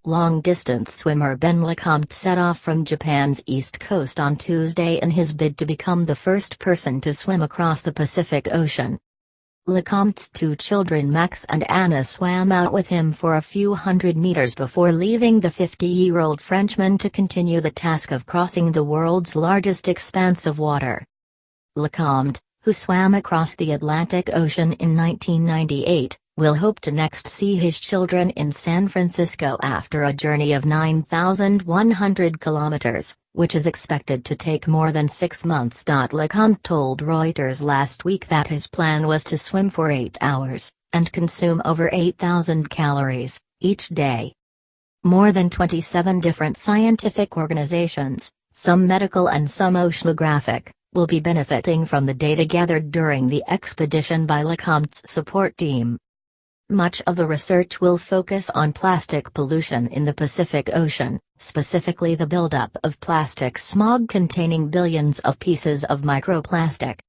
Long-distance swimmer Ben Lecomte set off from Japan's east coast on Tuesday in his bid to become the first person to swim across the Pacific Ocean. Lecomte's two children Max and Anna swam out with him for a few hundred meters before leaving the 50-year-old Frenchman to continue the task of crossing the world's largest expanse of water. Lecomte, who swam across the Atlantic Ocean in 1998, will hope to next see his children in San Francisco after a journey of 9,100 kilometers, which is expected to take more than 6 months. Lecomte told Reuters last week that his plan was to swim for 8 hours, and consume over 8,000 calories, each day. More than 27 different scientific organizations, some medical and some oceanographic, will be benefiting from the data gathered during the expedition by Lecomte's support team. Much of the research will focus on plastic pollution in the Pacific Ocean, specifically the buildup of plastic smog containing billions of pieces of microplastic,